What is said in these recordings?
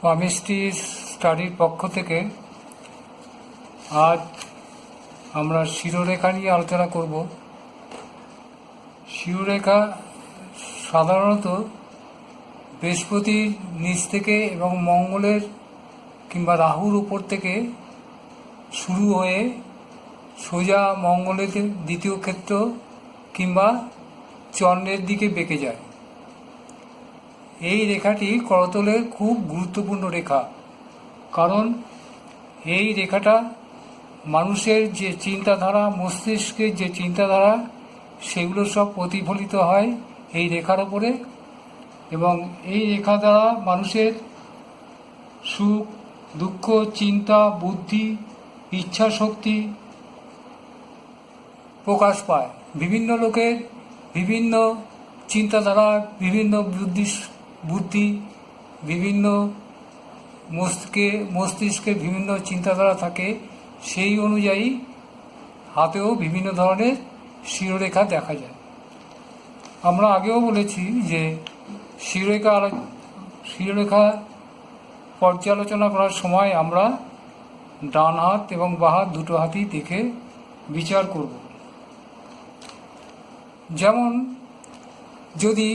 Palmistry স্টাডির পক্ষ থেকে আজ আমরা শিরোরেখা নিয়ে আলোচনা করব। শিরোরেখা সাধারণত বৃহস্পতির নিচ থেকে এবং মঙ্গলের কিংবা রাহুর উপর থেকে শুরু হয়ে সোজা মঙ্গলের দ্বিতীয় ক্ষেত্র কিংবা চন্দ্রের দিকে বেঁকে যায়। এই রেখাটি করতলের খুব গুরুত্বপূর্ণ রেখা, কারণ এই রেখাটা মানুষের যে চিন্তাধারা, মস্তিষ্কের যে চিন্তাধারা, সেগুলো সব প্রতিফলিত হয় এই রেখার ওপরে, এবং এই রেখা দ্বারা মানুষের সুখ দুঃখ, চিন্তা, বুদ্ধি, ইচ্ছা শক্তি প্রকাশ পায়। বিভিন্ন লোকের বিভিন্ন চিন্তাধারা, বিভিন্ন বুদ্ধি, বিভিন্ন মস্তিষ্কে বিভিন্ন চিন্তাধারা থাকে। সেই অনুযায়ী হাতেও বিভিন্ন ধরনের শিরোরেখা দেখা যায়। আমরা আগেও বলেছি যে শিরোরেখা পর্যালোচনা করার সময় আমরা ডান হাত এবং বাঁ হাত দুটো হাতই দেখে বিচার করব। যেমন যদি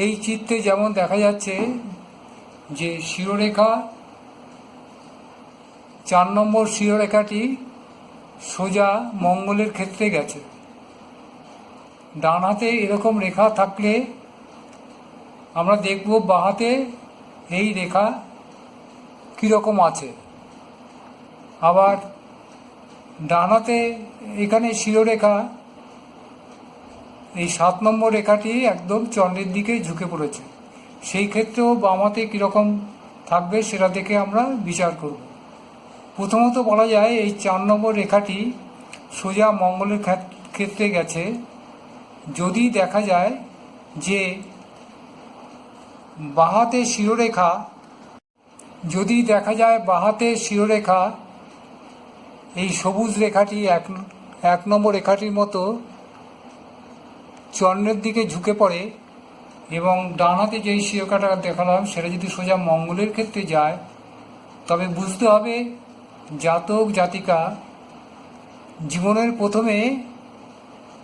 এই চিত্রে যেমন দেখা যাচ্ছে যে শিরোরেখা 4 নম্বর শিরোরেখাটি সোজা মঙ্গলের ক্ষেত্রে গেছে। ডান হাতে এরকম রেখা থাকলে আমরা দেখব বাঁ হাতে এই রেখা কীরকম আছে। আবার ডান হাতে এখানে শিরোরেখা এই 7 নম্বর রেখাটি একদম চন্দ্রের দিকে ঝুঁকে পড়েছে। সেই ক্ষেত্রেও বাম হাতে কীরকম থাকবে সেটা দেখে আমরা বিচার করব। প্রথমত বলা যায় এই 4 নম্বর রেখাটি সোজা মঙ্গলের ক্ষেত্রে গেছে। যদি দেখা যায় যে বাঁ হাতে শিরোরেখা এই সবুজ রেখাটি 1 নম্বর রেখাটির মতো চন্দ্রের দিকে ঝুঁকে পড়ে, এবং ডান হাতে যেই শিরোরেখাটা দেখালাম সেটা যদি সোজা মঙ্গলের ক্ষেত্রে যায়, তবে বুঝতে হবে জাতক জাতিকা জীবনের প্রথমে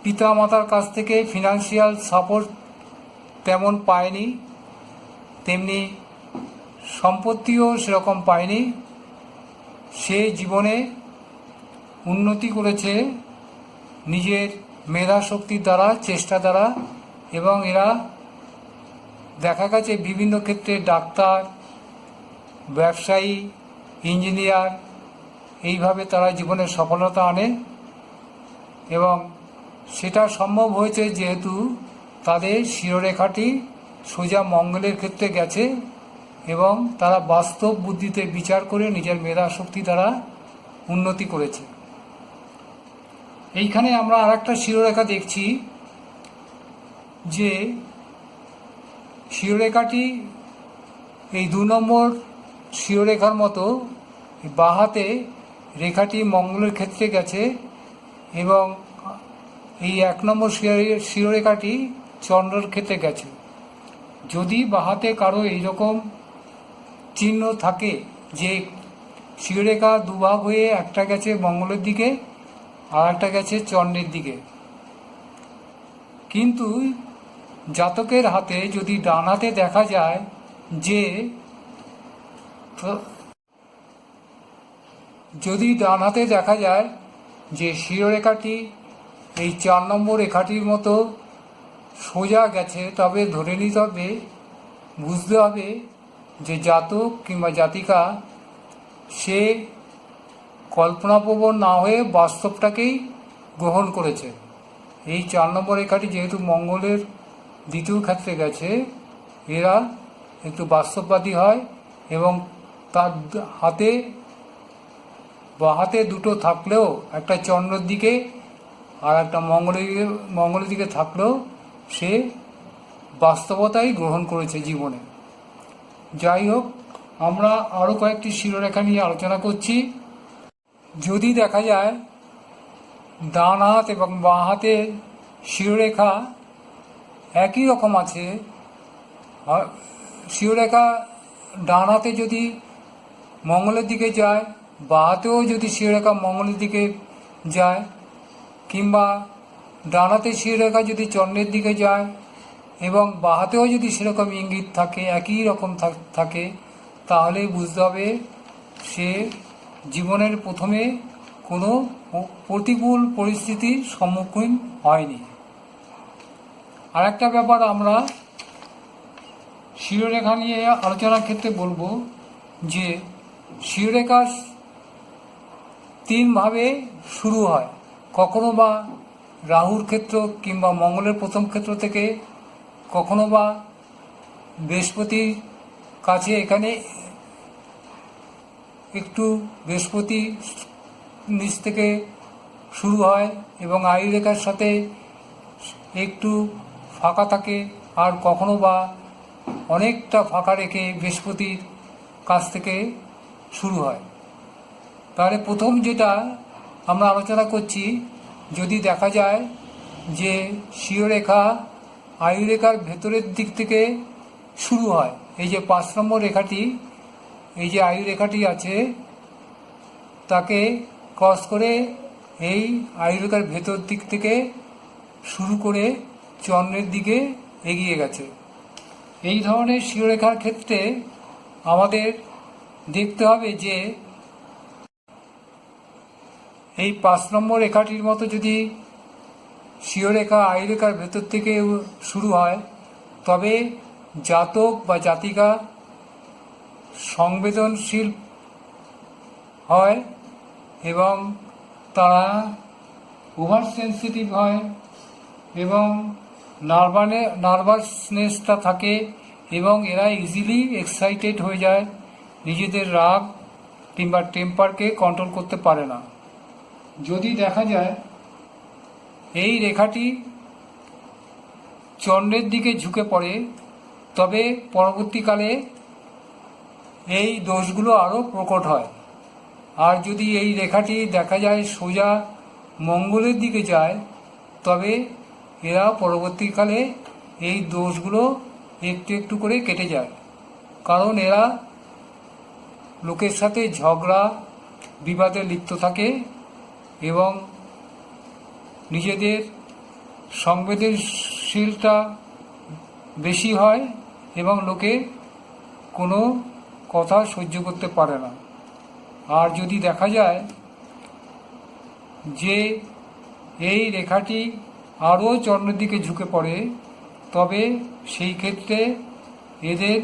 পিতা মাতার কাছ থেকে ফিনান্সিয়াল সাপোর্ট তেমন পায়নি, তেমনি সম্পত্তিও সেরকম পায়নি। সে জীবনে উন্নতি করেছে নিজের মেধা শক্তির দ্বারা, চেষ্টা দ্বারা, এবং এরা দেখা গেছে বিভিন্ন ক্ষেত্রে ডাক্তার, ব্যবসায়ী, ইঞ্জিনিয়ার, এইভাবে তারা জীবনে সফলতা আনে। এবং সেটা সম্ভব হয়েছে যেহেতু তাদের শিরোরেখাটি সোজা মঙ্গলের ক্ষেত্রে গেছে এবং তারা বাস্তব বুদ্ধিতে বিচার করে নিজের মেধা শক্তি দ্বারা উন্নতি করেছে। এইখানে আমরা আরেকটা শিরোরেখা দেখছি যে শিরোরেখাটি এই 2 নম্বর শিরোরেখার মতো বাঁ হাতে রেখাটি মঙ্গলের ক্ষেত্রে গেছে, এবং এই 1 নম্বর শিরোরেখাটি চন্দ্রের ক্ষেত্রে গেছে। যদি বাঁ হাতে কারো এইরকম চিহ্ন থাকে যে শিরোরেখা দুভাগ হয়ে একটা গেছে মঙ্গলের দিকে আর একটা গেছে চন্দ্রের দিকে, কিন্তু জাতকের হাতে যদি ডান হাতে দেখা যায় যে শিরোরেখাটি এই 4 নম্বর রেখাটির মতো সোজা গেছে, তবে ধরে নিতে হবে, বুঝতে হবে যে জাতক কিংবা জাতিকা সে কল্পনাপ্রবণ না হয়ে বাস্তবটাকেই গ্রহণ করেছে। এই 4 নম্বর রেখাটি যেহেতু মঙ্গলের দ্বিতীয় ক্ষেত্রে গেছে, এরা একটু বাস্তববাদী হয়, এবং তার বাঁ হাতে দুটো থাকলেও, একটা চন্দ্রের দিকে আর একটা মঙ্গলের দিকে থাকলেও, সে বাস্তবতাই গ্রহণ করেছে জীবনে। যাই হোক, আমরা আরও কয়েকটি শিরোরেখা নিয়ে আলোচনা করছি। যদি দেখা যায় ডান হাত এবং বাঁ হাতের শিরোরেখা একই রকম আছে, শিরোরেখা ডান হাতে যদি মঙ্গলের দিকে যায়, বাঁ হাতেও যদি শিরোরেখা মঙ্গলের দিকে যায়, কিংবা ডান হাতে শিরোরেখা যদি চন্দ্রের দিকে যায় এবং বাঁ হাতেও যদি সেরকম ইঙ্গিত থাকে, একই রকম থাকে, তাহলে বুঝতে হবে সে জীবনের প্রথমে কোনো প্রতিকূল পরিস্থিতির সম্মুখীন হয়নি। আর একটা ব্যাপার আমরা শিরোরেখা নিয়ে আলোচনার ক্ষেত্রে বলবো যে শিরোরেখা তিনভাবে শুরু হয়। কখনো বা রাহুর ক্ষেত্র কিংবা মঙ্গলের প্রথম ক্ষেত্র থেকে, কখনো বা বৃহস্পতির কাছে এখানে একটু বৃহস্পতি নিচ থেকে শুরু হয় এবং আয়ুরেখার সাথে একটু ফাঁকা থাকে, আর কখনো বা অনেকটা ফাঁকা রেখে বৃহস্পতির কাছ থেকে শুরু হয়। তাহলে প্রথম যেটা আমরা আলোচনা করছি, যদি দেখা যায় যে শিরোরেখা আয়ুরেখার ভেতরের দিক থেকে শুরু হয়, এই যে 5 নম্বর রেখাটি, এই যে আয়ুরেখাটি আছে, তাকে ক্রস করে এই আয়ুরেখার ভেতর দিক থেকে শুরু করে চন্দ্রের দিকে এগিয়ে গেছে। এই ধরনের শিরোরেখার ক্ষেত্রে আমাদের দেখতে হবে যে এই 5 নম্বর রেখাটির মতো যদি শিরোরেখা আয়ুরেখার ভেতর থেকে শুরু হয়, তবে জাতক বা জাতিকা সংবেদনশীল হয় এবং তারা ওভার সেন্সিটিভ হয় এবং নার্ভাসনেসটা থাকে এবং এরা ইজিলি এক্সাইটেড হয়ে যায়, নিজেদের রাগ কিংবা টেম্পারকে কন্ট্রোল করতে পারে না। যদি দেখা যায় এই রেখাটি চন্দ্রের দিকে ঝুঁকে পড়ে, তবে পরবর্তীকালে এই দোষগুলো আরও প্রকট হয়। আর যদি এই রেখাটি দেখা যায় সোজা মঙ্গলের দিকে যায়, তবে এরা পরবর্তীকালে এই দোষগুলো একটু একটু করে কেটে যায়, কারণ এরা লোকের সাথে ঝগড়া বিবাদে লিপ্ত থাকে এবং নিজেদের সংবেদনশীলতা বেশি হয় এবং লোকে কোনো কথা সহ্য করতে পারে না। আর যদি দেখা যায় যে এই রেখাটি আরও চন্দ্রের দিকে ঝুঁকে পড়ে, তবে সেই ক্ষেত্রে এদের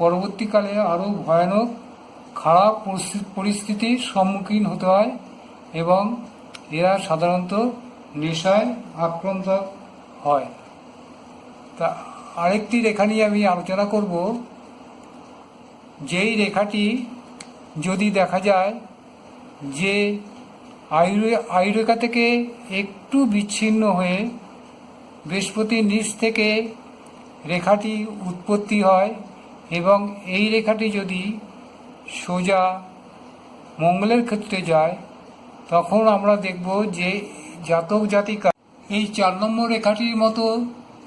পরবর্তীকালে আরও ভয়ানক খারাপ পরিস্থিতির সম্মুখীন হতে হয় এবং এরা সাধারণত নেশায় আক্রান্ত হয়। তা আরেকটি রেখা নিয়ে আমি আলোচনা করব। যেই রেখাটি যদি দেখা যায় যে আয়ুরেখা থেকে একটু বিচ্ছিন্ন হয়ে বৃহস্পতির নিচ থেকে রেখাটি উৎপত্তি হয় এবং এই রেখাটি যদি সোজা মঙ্গলের ক্ষেত্রে যায়, তখন আমরা দেখব যে জাতক জাতিকা এই 4 নম্বর রেখাটির মতো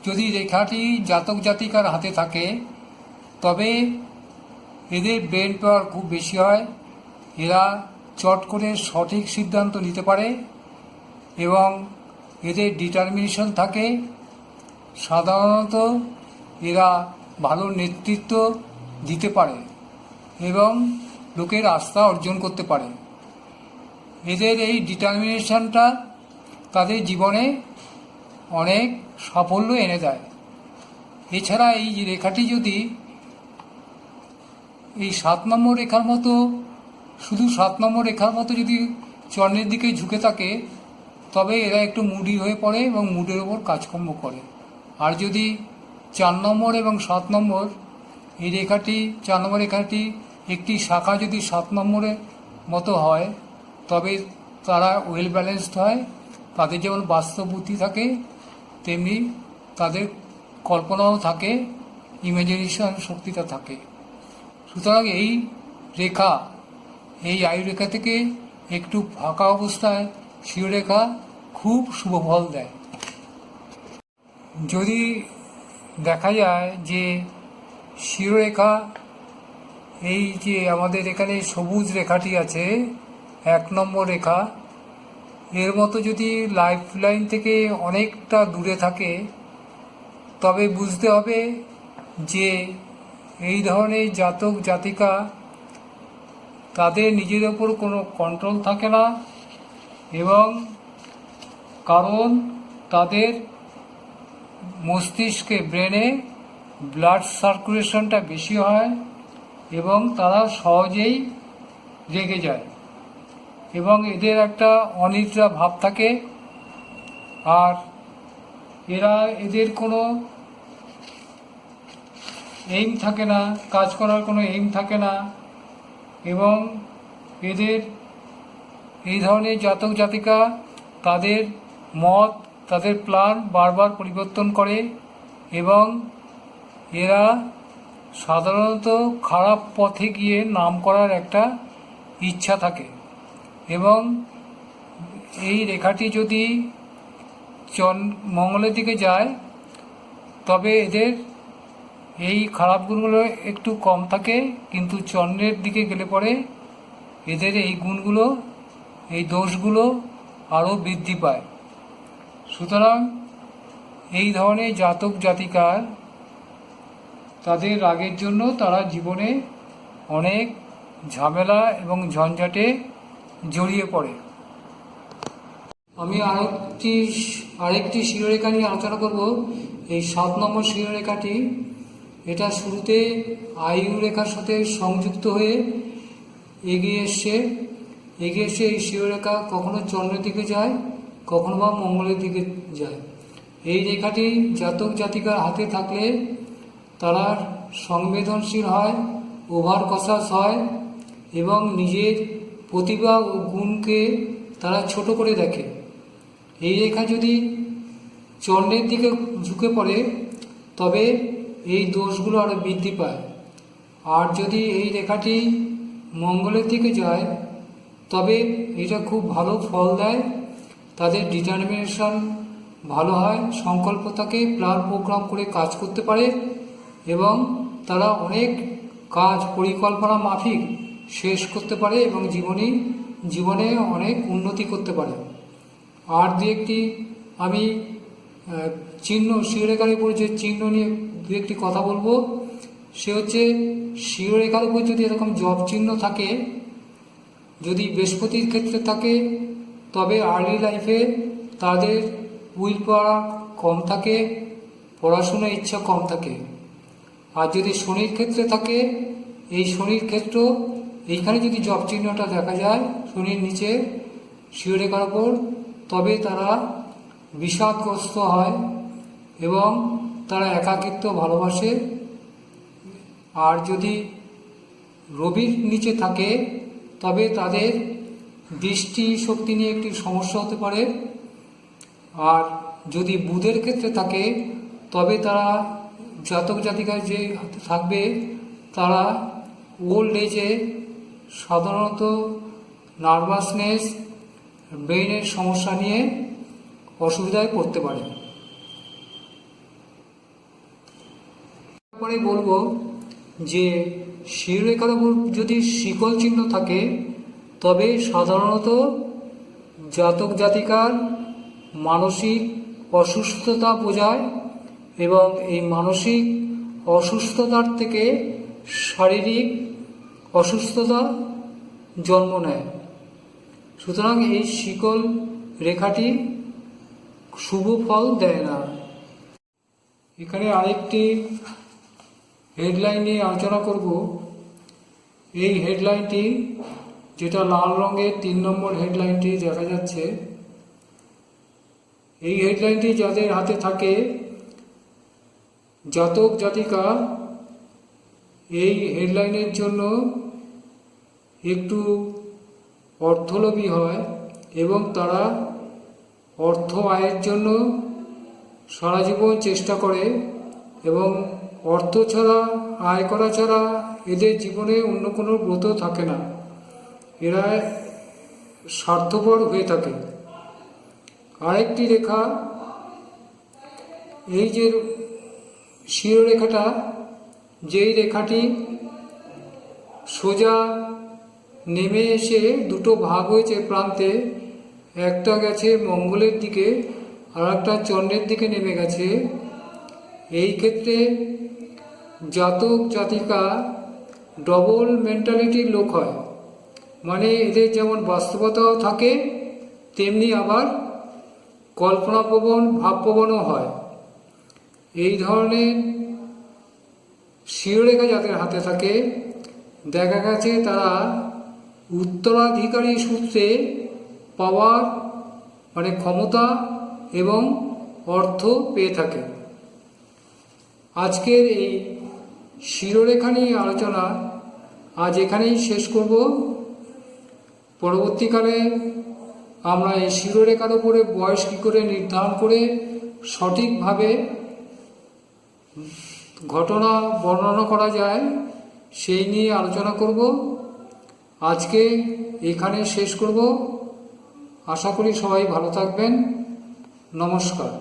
যদি রেখাটি জাতক জাতিকার হাতে থাকে, তবে এদের ব্রেন পাওয়ার খুব বেশি হয়, এরা চট করে সঠিক সিদ্ধান্ত নিতে পারে এবং এদের ডিটারমিনেশন থাকে। সাধারণত এরা ভালো নেতৃত্ব দিতে পারে এবং লোকের আস্থা অর্জন করতে পারে। এদের এই ডিটারমিনেশনটা তাদের জীবনে অনেক সাফল্য এনে দেয়। এছাড়া এই রেখাটি যদি এই 7 নম্বর রেখার মতো, শুধু 7 নম্বর রেখার মতো যদি চন্দ্রের দিকে ঝুঁকে থাকে, তবে এরা একটু মুডি হয়ে পড়ে এবং মুডের ওপর কাজকর্ম করে। আর যদি 4 নম্বর এবং 7 নম্বর এই রেখাটি, 4 নম্বর রেখাটি একটি শাখা যদি 7 নম্বরের মতো হয়, তবে তারা ওয়েল ব্যালেন্সড হয়। তাদের যেমন বাস্তব বুদ্ধি থাকে, তেমনি তাদের কল্পনাও থাকে, ইমাজিনেশন শক্তিটা থাকে। সুতরাং এই রেখা, এই আয়ুরেখা থেকে একটু ফাঁকা অবস্থায় শিরোরেখা খুব শুভ ফল দেয়। যদি দেখা যায় যে শিরোরেখা এই যে আমাদের এখানে সবুজ রেখাটি আছে 1 নম্বর রেখা, এর মতো যদি লাইফ লাইন থেকে অনেকটা দূরে থাকে তবে বুঝতে হবে যে এই ধরনের জাতক জাতিকা তাদের নিজের ওপর কোনো কন্ট্রোল থাকে না, এবং কারণ তাদের মস্তিষ্কে ব্রেনে ব্লাড সার্কুলেশনটা বেশি হয় এবং তারা সহজেই রেগে যায় এবং এদের একটা অনিদ্রা ভাব থাকে। আর এদের কোনো এইম থাকে না, কাজ করার কোনো এইম থাকে না, এবং এদের এই ধরনের জাতক জাতিকা তাদের মত, তাদের প্ল্যান বারবার পরিবর্তন করে এবং এরা সাধারণত খারাপ পথে গিয়ে নাম করার একটা ইচ্ছা থাকে। এবং এই রেখাটি যদি মঙ্গলের দিকে যায় তবে এদের এই খারাপ গুণগুলো একটু কম থাকে, কিন্তু চন্দ্রের দিকে গেলে পরে এদের এই গুণগুলো, এই দোষগুলো আরও বৃদ্ধি পায়। সুতরাং এই ধরনের জাতক জাতিকার তাদের রাগের জন্য তারা জীবনে অনেক ঝামেলা এবং ঝঞ্ঝাটে জড়িয়ে পড়ে। আমি আরেকটি শিরোরেখা নিয়ে আলোচনা করব। এই 7 নম্বর শিরোরেখাটি, এটা শুরুতে আয়ু রেখার সাথে সংযুক্ত হয়ে এগিয়ে এসছে। এই শিরোরেখা কখনো চন্দ্রের দিকে যায়, কখনো বা মঙ্গলের দিকে যায়। এই রেখাটি জাতক জাতিকার হাতে থাকলে তারা সংবেদনশীল হয়, ওভার কসাস হয় এবং নিজের প্রতিভা ও গুণকে তারা ছোট করে দেখে। এই রেখা যদি চন্দ্রের দিকে ঝুঁকে পড়ে তবে এই দোষগুলো আরও বৃদ্ধি পায়। আর যদি এই রেখাটি মঙ্গলের দিকে যায় তবে এটা খুব ভালো ফল দেয়। তাদের ডিটারমিনেশন ভালো হয়, সংকল্প থাকে, প্ল্যান প্রোগ্রাম করে কাজ করতে পারে এবং তারা অনেক কাজ পরিকল্পনা মাফিক শেষ করতে পারে এবং জীবনে অনেক উন্নতি করতে পারে। আর একটি আমি শিরোরেখার উপর যে চিহ্ন নিয়ে একটি কথা বলবো। সে হচ্ছে শিরোরেখার উপর যদি এরকম জব চিহ্ন থাকে, যদি বৃহস্পতির ক্ষেত্রে থাকে তবে আর্লি লাইফে তাদের উইল পাওয়ার কম থাকে, পড়াশোনার ইচ্ছা কম থাকে। আর যদি শনির ক্ষেত্রে থাকে, এই শনির ক্ষেত্র এইখানে যদি জব চিহ্নটা দেখা যায় শনির নিচে শিরোরেখার ওপর, তবে তারা বিষাদগ্রস্ত হয় এবং তারা একাকিত্ব ভালোবাসে। আর যদি রবির নিচে থাকে তবে তাদের দৃষ্টি শক্তি নিয়ে একটি সমস্যা হতে পারে। আর যদি বুধের ক্ষেত্রে থাকে তবে তারা জাতক জাতিকার যে থাকবে তারা ওল্ড এজে সাধারণত নার্ভাসনেস, ব্রেইনের সমস্যা নিয়ে অসুবিধায় পড়তে পারে। তারপরে বলবো যে শিরোরেখার উপর যদি শিকল চিহ্ন থাকে তবে সাধারণত জাতক জাতিকার মানসিক অসুস্থতা বোঝায় এবং এই মানসিক অসুস্থতার থেকে শারীরিক অসুস্থতা জন্ম নেয়। সুতরাং এই শিকল রেখাটি শুভ ফল দেয় না। এখানে আরেকটি হেডলাইন নিয়ে আলোচনা করব। এই হেডলাইনটি, যেটা লাল রঙের 3 নম্বর হেডলাইনটি দেখা যাচ্ছে, এই হেডলাইনটি যাদের হাতে থাকে জাতক জাতিকা এই হেডলাইনের জন্য একটু অর্থলোভী হয় এবং তারা অর্থ আয়ের জন্য সারা জীবন চেষ্টা করে এবং অর্থ ছাড়া, আয় করা ছাড়া এদের জীবনে অন্য কোনো ব্রত থাকে না। এরা স্বার্থপর হয়ে থাকে। আরেকটি রেখা, এই যে শিরোরেখাটা, যেই রেখাটি সোজা নেমে এসে দুটো ভাগ হয়েছে প্রান্তে, একটা গেছে মঙ্গলের দিকে আর একটা চন্দ্রের দিকে নেমে গেছে। এই ক্ষেত্রে জাতক জাতিকা ডবল মেন্টালিটির লোক হয়, মানে এদের যেমন বাস্তবতাও থাকে তেমনি আবার কল্পনাপ্রবণ ভাবপ্রবণও হয়। এই ধরনের শিরোরেখা যাদের হাতে থাকে দেখা গেছে তারা উত্তরাধিকারী সূত্রে পাওয়ার মানে ক্ষমতা এবং অর্থ পেয়ে থাকে। আজকের এই শিরোরেখা নিয়ে আলোচনা আজ এখানেই শেষ করব। পরবর্তীকালে আমরা এই শিরোরেখার উপরে বয়স কী করে নির্ধারণ করে সঠিকভাবে ঘটনা বর্ণনা করা যায় সেই নিয়ে আলোচনা করব। আজকে এখানে শেষ করব। আশা করি সবাই ভালো থাকবেন। নমস্কার।